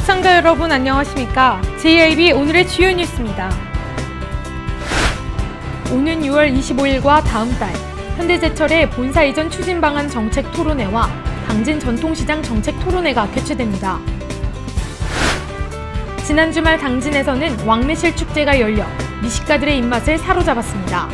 시청자 여러분 안녕하십니까? JIB 오늘의 주요 뉴스입니다. 오는 6월 25일과 다음 달 현대제철의 본사 이전 추진 방안 정책 토론회와 당진 전통시장 정책 토론회가 개최됩니다. 지난 주말 당진에서는 왕매실 축제가 열려 미식가들의 입맛을 사로잡았습니다.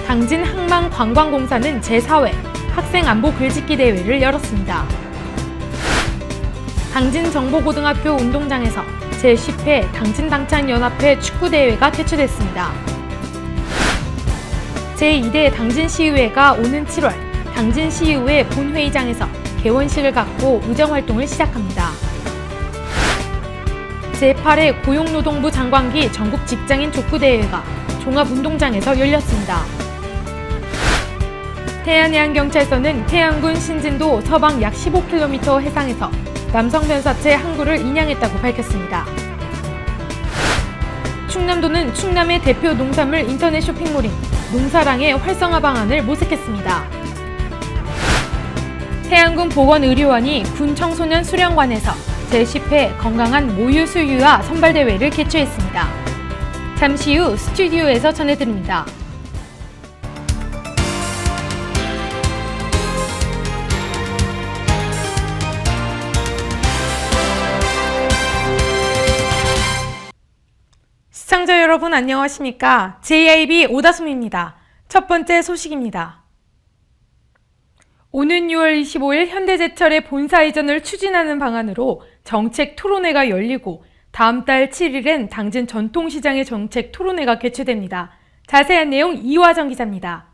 당진 항만관광공사는 제4회 학생안보 글짓기 대회를 열었습니다. 당진 정보고등학교 운동장에서 제10회 당진당창연합회 축구대회가 개최됐습니다. 제2대 당진시의회가 오는 7월 당진시의회 본회의장에서 개원식을 갖고 의정활동을 시작합니다. 제8회 고용노동부 장관기 전국 직장인 족구대회가 종합운동장에서 열렸습니다. 태안해양경찰서는 태안군 신진도 서방 약 15km 해상에서 남성 변사체 항구를 인양했다고 밝혔습니다. 충남도는 충남의 대표 농산물 인터넷 쇼핑몰인 농사랑의 활성화 방안을 모색했습니다. 태안군 보건의료원이 군 청소년 수련관에서 제10회 건강한 모유 수유화 선발대회를 개최했습니다. 잠시 후 스튜디오에서 전해드립니다. 시청자 여러분 안녕하십니까? JIB 오다솜입니다. 첫 번째 소식입니다. 오는 6월 25일 현대제철의 본사 이전을 추진하는 방안으로 정책 토론회가 열리고 다음 달 7일엔 당진 전통시장의 정책 토론회가 개최됩니다. 자세한 내용 이화정 기자입니다.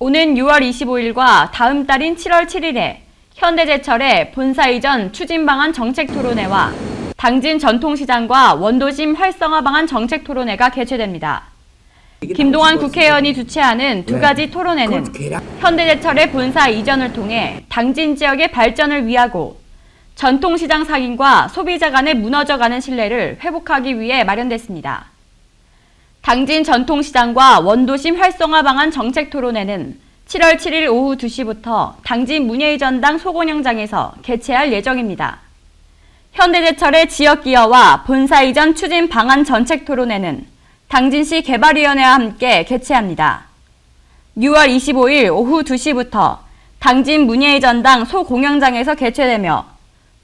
오는 6월 25일과 다음 달인 7월 7일에 현대제철의 본사 이전 추진 방안 정책 토론회와 당진 전통시장과 원도심 활성화 방안 정책 토론회가 개최됩니다. 김동완 국회의원이 주최하는 두 가지 토론회는 현대제철의 본사 이전을 통해 당진 지역의 발전을 위하고 전통시장 상인과 소비자 간의 무너져가는 신뢰를 회복하기 위해 마련됐습니다. 당진 전통시장과 원도심 활성화 방안 정책 토론회는 7월 7일 오후 2시부터 당진 문예의전당 소곤영장에서 개최할 예정입니다. 현대제철의 지역기여와 본사 이전 추진 방안 정책 토론회는 당진시 개발위원회와 함께 개최합니다. 6월 25일 오후 2시부터 당진 문예의전당 소공영장에서 개최되며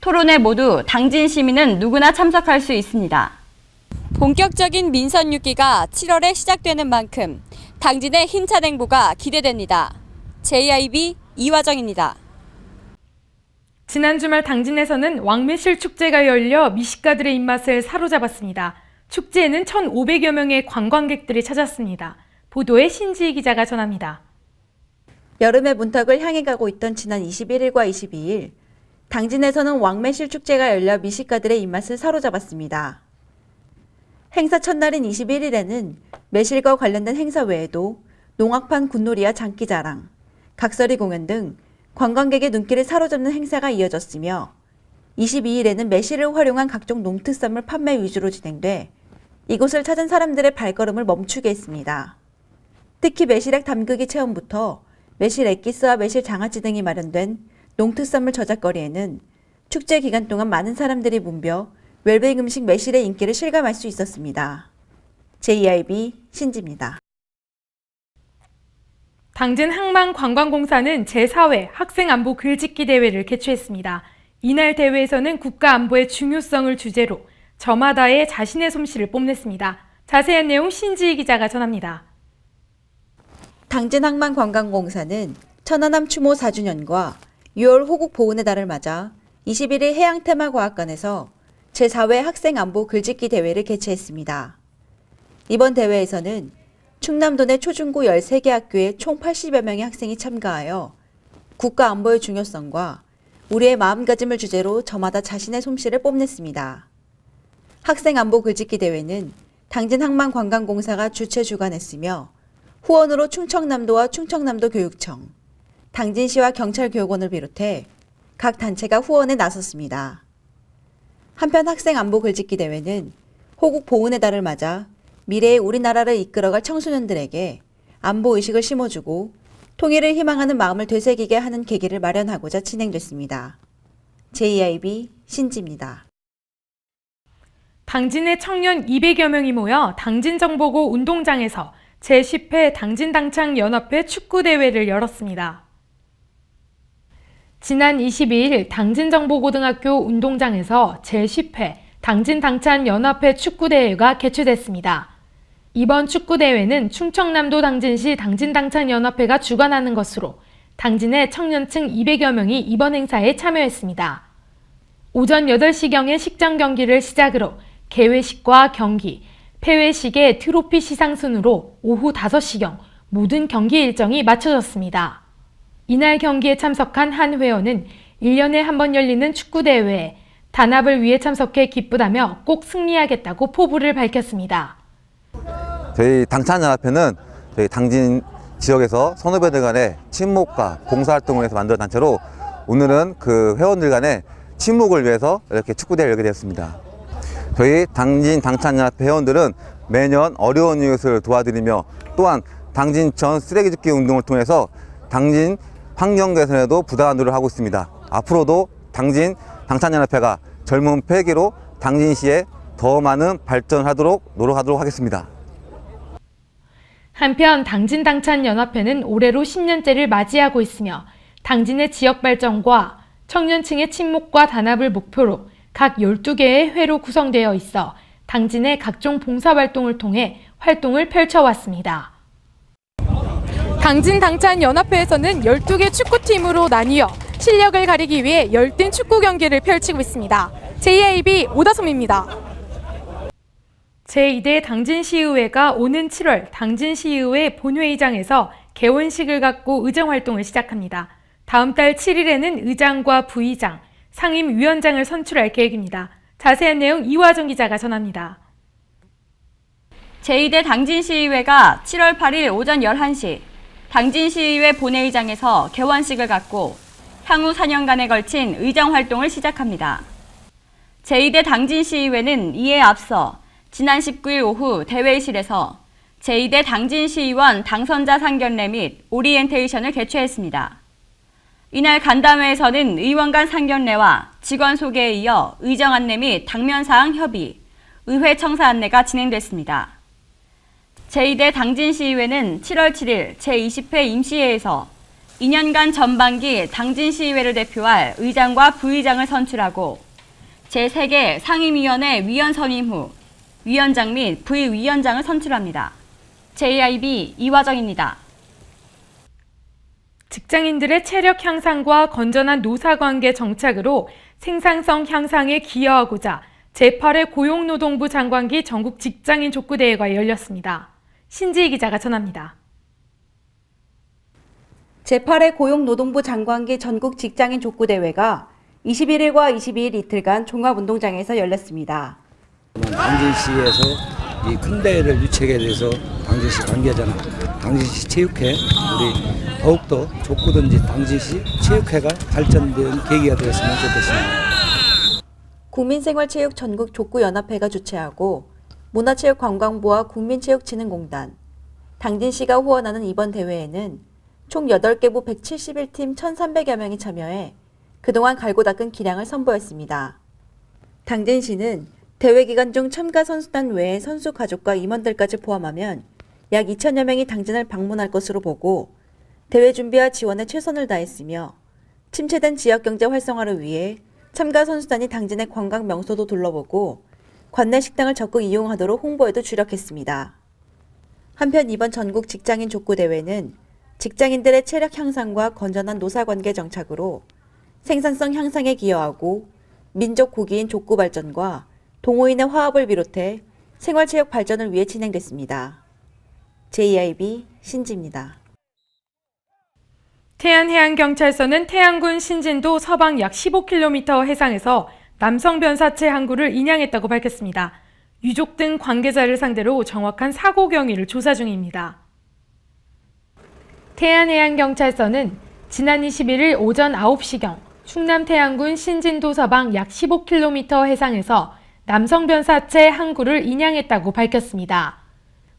토론회 모두 당진 시민은 누구나 참석할 수 있습니다. 본격적인 민선 6기가 7월에 시작되는 만큼 당진의 힘찬 행보가 기대됩니다. JIB 이화정입니다. 지난 주말 당진에서는 왕매실 축제가 열려 미식가들의 입맛을 사로잡았습니다. 축제에는 1,500여 명의 관광객들이 찾았습니다. 보도에 신지희 기자가 전합니다. 여름의 문턱을 향해 가고 있던 지난 21일과 22일, 당진에서는 왕매실 축제가 열려 미식가들의 입맛을 사로잡았습니다. 행사 첫날인 21일에는 매실과 관련된 행사 외에도 농악판 굿놀이와 장기자랑, 각설이 공연 등 관광객의 눈길을 사로잡는 행사가 이어졌으며 22일에는 매실을 활용한 각종 농특산물 판매 위주로 진행돼 이곳을 찾은 사람들의 발걸음을 멈추게 했습니다. 특히 매실액 담그기 체험부터 매실 액기스와 매실 장아찌 등이 마련된 농특산물 저작거리에는 축제 기간 동안 많은 사람들이 붐벼 웰빙 음식 매실의 인기를 실감할 수 있었습니다. JIB 신지입니다. 당진 항만관광공사는 제4회 학생안보 글짓기 대회를 개최했습니다. 이날 대회에서는 국가안보의 중요성을 주제로 저마다의 자신의 솜씨를 뽐냈습니다. 자세한 내용 신지희 기자가 전합니다. 당진 항만관광공사는 천안함 추모 4주년과 6월 호국 보훈의 달을 맞아 21일 해양테마과학관에서 제4회 학생안보 글짓기 대회를 개최했습니다. 이번 대회에서는 충남도 내 초중고 13개 학교의 총 80여 명의 학생이 참가하여 국가안보의 중요성과 우리의 마음가짐을 주제로 저마다 자신의 솜씨를 뽐냈습니다. 학생안보 글짓기 대회는 당진 항만관광공사가 주최 주관했으며 후원으로 충청남도와 충청남도 교육청, 당진시와 경찰교육원을 비롯해 각 단체가 후원에 나섰습니다. 한편 학생안보 글짓기 대회는 호국 보훈의 달을 맞아 미래의 우리나라를 이끌어갈 청소년들에게 안보의식을 심어주고 통일을 희망하는 마음을 되새기게 하는 계기를 마련하고자 진행됐습니다. JIB 신지입니다. 당진의 청년 200여 명이 모여 당진정보고 운동장에서 제10회 당진당창연합회 축구대회를 열었습니다. 지난 22일 당진정보고등학교 운동장에서 제10회 당진당창연합회 축구대회가 개최됐습니다. 이번 축구대회는 충청남도 당진시 당진당창연합회가 주관하는 것으로 당진의 청년층 200여 명이 이번 행사에 참여했습니다. 오전 8시경에 식전 경기를 시작으로 개회식과 경기, 폐회식의 트로피 시상 순으로 오후 5시경 모든 경기 일정이 마쳐졌습니다. 이날 경기에 참석한 한 회원은 1년에 한 번 열리는 축구대회에 단합을 위해 참석해 기쁘다며 꼭 승리하겠다고 포부를 밝혔습니다. 저희 당찬연합회는 저희 당진 지역에서 선후배들 간의 친목과 봉사활동을 위해서 만든 단체로 오늘은 그 회원들 간의 친목을 위해서 이렇게 축구대회를 열게 되었습니다. 저희 당진 당찬연합회 회원들은 매년 어려운 이웃을 도와드리며 또한 당진천 쓰레기 줍기 운동을 통해서 당진 환경 개선에도 부당한 노력을 하고 있습니다. 앞으로도 당진 당찬연합회가 젊은 폐기로 당진시에 더 많은 발전하도록 노력하도록 하겠습니다. 한편 당진당찬연합회는 올해로 10년째를 맞이하고 있으며 당진의 지역 발전과 청년층의 친목과 단합을 목표로 각 12개의 회로 구성되어 있어 당진의 각종 봉사활동을 통해 활동을 펼쳐왔습니다. 당진당찬연합회에서는 12개 축구팀으로 나뉘어 실력을 가리기 위해 열띤 축구 경기를 펼치고 있습니다. JIB 오다솜입니다. 제2대 당진시의회가 오는 7월 당진시의회 본회의장에서 개원식을 갖고 의정활동을 시작합니다. 다음 달 7일에는 의장과 부의장, 상임위원장을 선출할 계획입니다. 자세한 내용 이화정 기자가 전합니다. 제2대 당진시의회가 7월 8일 오전 11시 당진시의회 본회의장에서 개원식을 갖고 향후 4년간에 걸친 의정활동을 시작합니다. 제2대 당진시의회는 이에 앞서 지난 19일 오후 대회실에서 제2대 당진시의원 당선자 상견례 및 오리엔테이션을 개최했습니다. 이날 간담회에서는 의원 간 상견례와 직원 소개에 이어 의정 안내 및 당면사항 협의, 의회 청사 안내가 진행됐습니다. 제2대 당진시의회는 7월 7일 제20회 임시회에서 2년간 전반기 당진시의회를 대표할 의장과 부의장을 선출하고 제3개 상임위원회 위원 선임 후 위원장 및 부위원장을 선출합니다. JIB 이화정입니다. 직장인들의 체력 향상과 건전한 노사관계 정착으로 생산성 향상에 기여하고자 제8회 고용노동부 장관기 전국 직장인 족구대회가 열렸습니다. 신지희 기자가 전합니다. 제8회 고용노동부 장관기 전국 직장인 족구대회가 21일과 22일 이틀간 종합운동장에서 열렸습니다. 당진시에서 이 큰 대회를 유치하게 돼서 당진시 관계자나 당진시 체육회 우리 더욱더 족구든지 당진시 체육회가 발전된 계기가 되었으면 좋겠습니다. 국민생활체육 전국 족구연합회가 주최하고 문화체육관광부와 국민체육진흥공단, 당진시가 후원하는 이번 대회에는 총 8개부 171팀 1,300여 명이 참여해 그동안 갈고 닦은 기량을 선보였습니다. 당진시는 대회 기간 중 참가 선수단 외에 선수 가족과 임원들까지 포함하면 약 2천여 명이 당진을 방문할 것으로 보고 대회 준비와 지원에 최선을 다했으며 침체된 지역경제 활성화를 위해 참가 선수단이 당진의 관광 명소도 둘러보고 관내 식당을 적극 이용하도록 홍보에도 주력했습니다. 한편 이번 전국 직장인 족구대회는 직장인들의 체력 향상과 건전한 노사관계 정착으로 생산성 향상에 기여하고 민족 고기인 족구 발전과 동호인의 화합을 비롯해 생활체육 발전을 위해 진행됐습니다. JIB 신지입니다. 태안해양경찰서는 태안군 신진도 서방 약 15km 해상에서 남성 변사체 한 구를 인양했다고 밝혔습니다. 유족 등 관계자를 상대로 정확한 사고 경위를 조사 중입니다. 태안해양경찰서는 지난 21일 오전 9시경 충남 태안군 신진도 서방 약 15km 해상에서 남성 변사체 한 구를 인양했다고 밝혔습니다.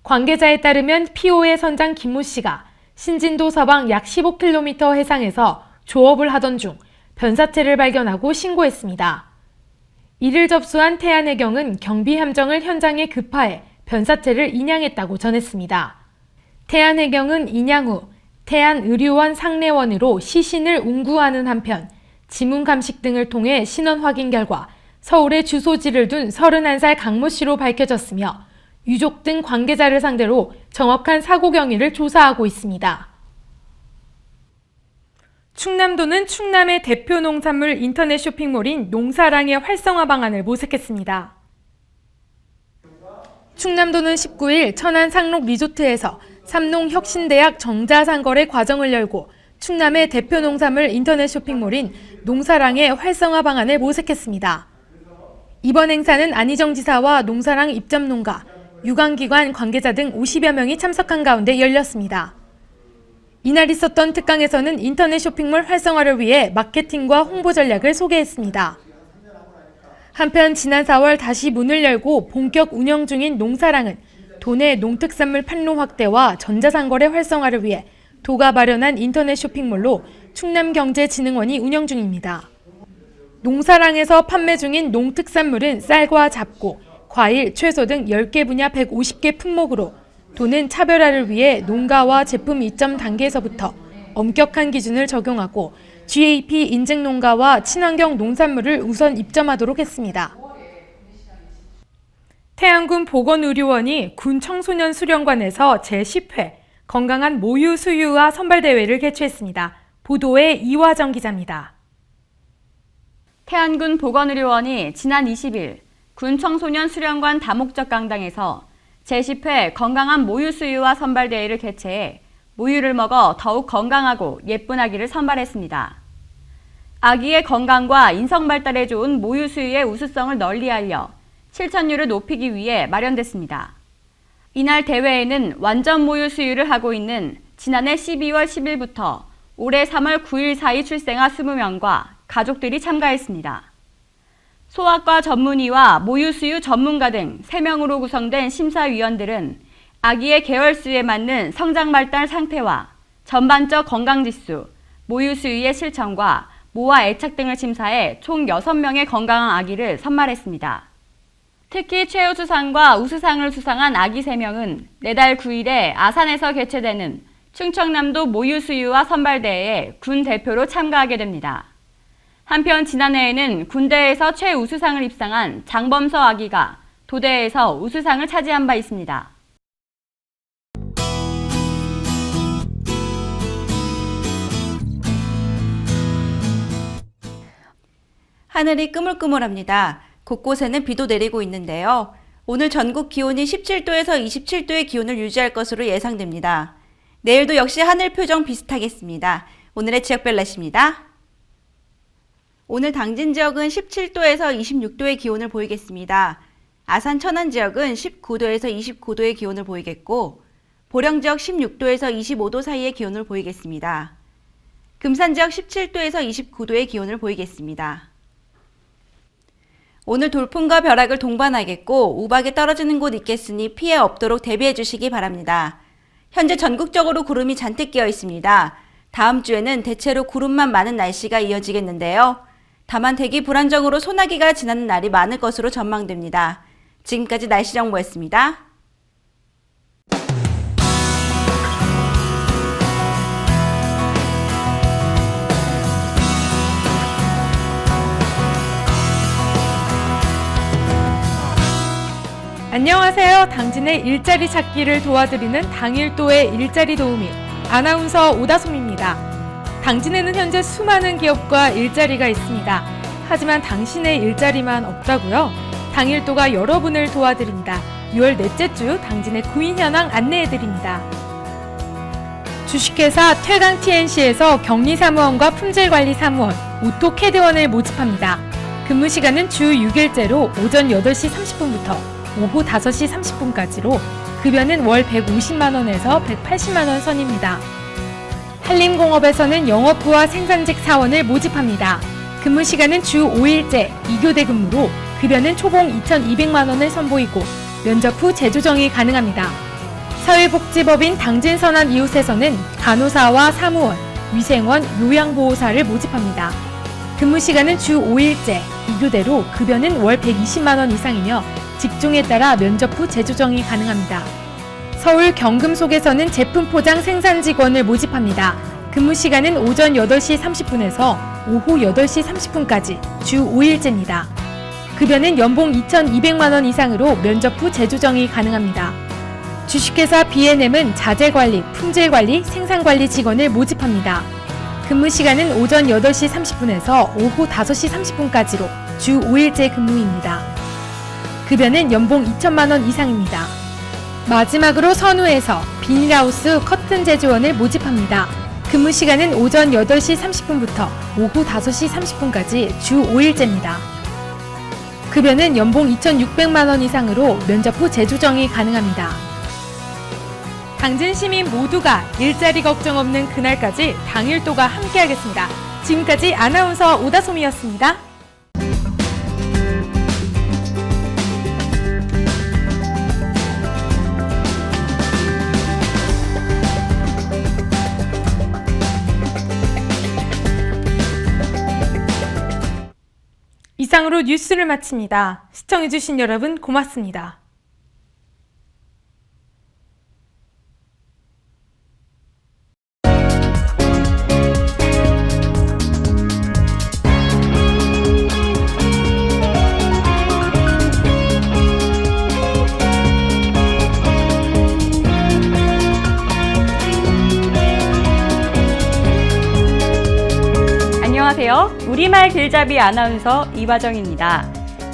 관계자에 따르면 피오의 선장 김모 씨가 신진도 서방 약 15km 해상에서 조업을 하던 중 변사체를 발견하고 신고했습니다. 이를 접수한 태안해경은 경비함정을 현장에 급파해 변사체를 인양했다고 전했습니다. 태안해경은 인양 후 태안의료원 상내원으로 시신을 운구하는 한편 지문 감식 등을 통해 신원 확인 결과 서울에 주소지를 둔 31살 강모 씨로 밝혀졌으며 유족 등 관계자를 상대로 정확한 사고 경위를 조사하고 있습니다. 충남도는 충남의 대표 농산물 인터넷 쇼핑몰인 농사랑의 활성화 방안을 모색했습니다. 충남도는 19일 천안 상록 리조트에서 삼농혁신대학 정자상거래 과정을 열고 충남의 대표 농산물 인터넷 쇼핑몰인 농사랑의 활성화 방안을 모색했습니다. 이번 행사는 안희정 지사와 농사랑 입점농가, 유관기관 관계자 등 50여 명이 참석한 가운데 열렸습니다. 이날 있었던 특강에서는 인터넷 쇼핑몰 활성화를 위해 마케팅과 홍보 전략을 소개했습니다. 한편 지난 4월 다시 문을 열고 본격 운영 중인 농사랑은 도내 농특산물 판로 확대와 전자상거래 활성화를 위해 도가 마련한 인터넷 쇼핑몰로 충남경제진흥원이 운영 중입니다. 농사랑에서 판매 중인 농특산물은 쌀과 잡고, 과일, 채소 등 10개 분야 150개 품목으로 도는 차별화를 위해 농가와 제품 입점 단계에서부터 엄격한 기준을 적용하고 GAP 인증 농가와 친환경 농산물을 우선 입점하도록 했습니다. 태안군 보건의료원이 군 청소년 수련관에서 제10회 건강한 모유 수유와 선발대회를 개최했습니다. 보도에 이화정 기자입니다. 태안군 보건의료원이 지난 20일 군 청소년 수련관 다목적 강당에서 제10회 건강한 모유 수유와 선발대회를 개최해 모유를 먹어 더욱 건강하고 예쁜 아기를 선발했습니다. 아기의 건강과 인성 발달에 좋은 모유 수유의 우수성을 널리 알려 실천율을 높이기 위해 마련됐습니다. 이날 대회에는 완전 모유 수유를 하고 있는 지난해 12월 10일부터 올해 3월 9일 사이 출생아 20명과 가족들이 참가했습니다. 소아과 전문의와 모유수유 전문가 등 3명으로 구성된 심사위원들은 아기의 개월수에 맞는 성장 발달 상태와 전반적 건강지수, 모유수유의 실천과 모와 애착 등을 심사해 총 6명의 건강한 아기를 선발했습니다. 특히 최우수상과 우수상을 수상한 아기 3명은 내달 9일에 아산에서 개최되는 충청남도 모유수유와 선발대회에 군 대표로 참가하게 됩니다. 한편 지난해에는 군대에서 최우수상을 입상한 장범서 아기가 도대에서 우수상을 차지한 바 있습니다. 하늘이 꾸물꾸물합니다. 곳곳에는 비도 내리고 있는데요. 오늘 전국 기온이 17도에서 27도의 기온을 유지할 것으로 예상됩니다. 내일도 역시 하늘 표정 비슷하겠습니다. 오늘의 지역별 날씨입니다. 오늘 당진 지역은 17도에서 26도의 기온을 보이겠습니다. 아산 천안 지역은 19도에서 29도의 기온을 보이겠고 보령 지역 16도에서 25도 사이의 기온을 보이겠습니다. 금산 지역 17도에서 29도의 기온을 보이겠습니다. 오늘 돌풍과 벼락을 동반하겠고 우박이 떨어지는 곳 있겠으니 피해 없도록 대비해 주시기 바랍니다. 현재 전국적으로 구름이 잔뜩 끼어 있습니다. 다음 주에는 대체로 구름만 많은 날씨가 이어지겠는데요. 다만 대기 불안정으로 소나기가 지나는 날이 많을 것으로 전망됩니다. 지금까지 날씨 정보였습니다. 안녕하세요. 당진의 일자리 찾기를 도와드리는 당일도의 일자리 도우미 아나운서 오다솜입니다. 당진에는 현재 수많은 기업과 일자리가 있습니다. 하지만 당신의 일자리만 없다고요? 당일도가 여러분을 도와드립니다. 6월 넷째 주 당진의 구인 현황 안내해드립니다. 주식회사 퇴강 TNC에서 격리사무원과 품질관리사무원, 오토캐드원을 모집합니다. 근무 시간은 주 6일제로 오전 8시 30분부터 오후 5시 30분까지로 급여는 월 150만원에서 180만원 선입니다. 한림공업에서는 영업부와 생산직 사원을 모집합니다. 근무 시간은 주 5일제 2교대 근무로 급여는 초봉 2,200만원을 선보이고 면접 후 재조정이 가능합니다. 사회복지법인 당진선안 이웃에서는 간호사와 사무원, 위생원, 요양보호사를 모집합니다. 근무 시간은 주 5일제, 이교대로 급여는 월 120만 원 이상이며 직종에 따라 면접 후 재조정이 가능합니다. 서울 경금속에서는 제품 포장 생산 직원을 모집합니다. 근무 시간은 오전 8시 30분에서 오후 8시 30분까지 주 5일제입니다. 급여는 연봉 2,200만 원 이상으로 면접 후 재조정이 가능합니다. 주식회사 B&M은 자재관리, 품질관리, 생산관리 직원을 모집합니다. 근무 시간은 오전 8시 30분에서 오후 5시 30분까지로 주 5일제 근무입니다. 급여는 연봉 2천만 원 이상입니다. 마지막으로 선우에서 비닐하우스 커튼 제조원을 모집합니다. 근무 시간은 오전 8시 30분부터 오후 5시 30분까지 주 5일제입니다. 급여는 연봉 2,600만 원 이상으로 면접 후 재조정이 가능합니다. 당진 시민 모두가 일자리 걱정 없는 그날까지 당일도가 함께하겠습니다. 지금까지 아나운서 오다솜이었습니다. 이상으로 뉴스를 마칩니다. 시청해주신 여러분 고맙습니다. 안녕하세요. 우리말 길잡이 아나운서 이화정입니다.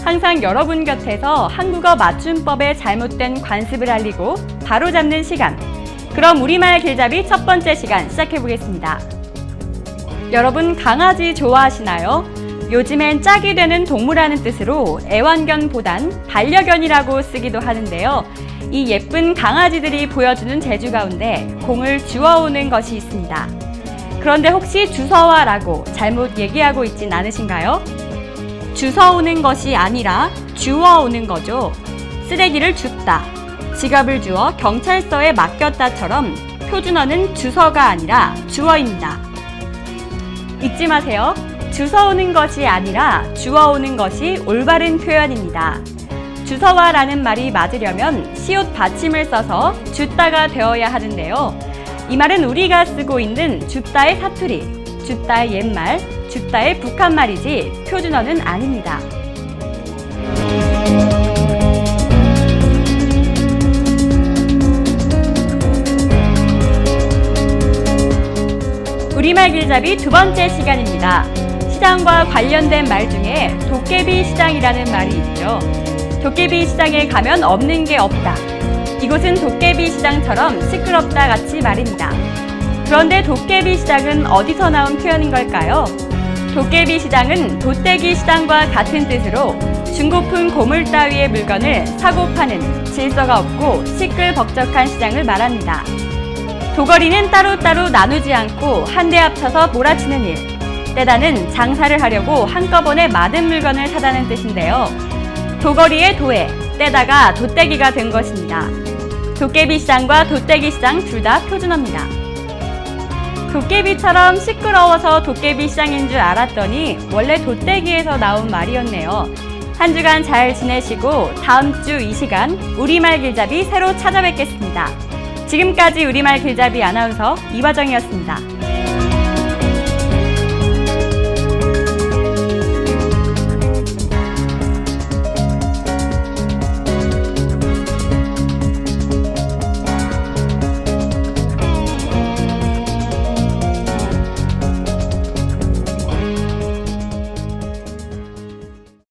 항상 여러분 곁에서 한국어 맞춤법의 잘못된 관습을 알리고 바로잡는 시간. 그럼 우리말 길잡이 첫 번째 시간 시작해보겠습니다. 여러분 강아지 좋아하시나요? 요즘엔 짝이 되는 동물하는 뜻으로 애완견보단 반려견이라고 쓰기도 하는데요. 이 예쁜 강아지들이 보여주는 재주 가운데 공을 주워오는 것이 있습니다. 그런데 혹시 주워와라고 잘못 얘기하고 있진 않으신가요? 주워오는 것이 아니라 주워오는 거죠. 쓰레기를 줍다, 지갑을 주워 경찰서에 맡겼다처럼 표준어는 주서가 아니라 주어입니다. 잊지 마세요. 주워오는 것이 아니라 주워오는 것이 올바른 표현입니다. 주워와라는 말이 맞으려면 시옷 받침을 써서 줍다가 되어야 하는데요. 이 말은 우리가 쓰고 있는 줍다의 사투리, 줍다의 옛말, 줍다의 북한말이지 표준어는 아닙니다. 우리말 길잡이 두 번째 시간입니다. 시장과 관련된 말 중에 도깨비 시장이라는 말이 있죠. 도깨비 시장에 가면 없는 게 없다. 이곳은 도깨비 시장처럼 시끄럽다 같이 말입니다. 그런데 도깨비 시장은 어디서 나온 표현인 걸까요? 도깨비 시장은 도떼기 시장과 같은 뜻으로 중고품 고물 따위의 물건을 사고 파는 질서가 없고 시끌벅적한 시장을 말합니다. 도거리는 따로따로 나누지 않고 한데 합쳐서 몰아치는 일. 떼다는 장사를 하려고 한꺼번에 많은 물건을 사다는 뜻인데요. 도거리의 도에, 떼다가 도떼기가 된 것입니다. 도깨비 시장과 도떼기 시장 둘 다 표준어입니다. 도깨비처럼 시끄러워서 도깨비 시장인 줄 알았더니 원래 도떼기에서 나온 말이었네요. 한 주간 잘 지내시고 다음 주 이 시간 우리말 길잡이 새로 찾아뵙겠습니다. 지금까지 우리말 길잡이 아나운서 이화정이었습니다.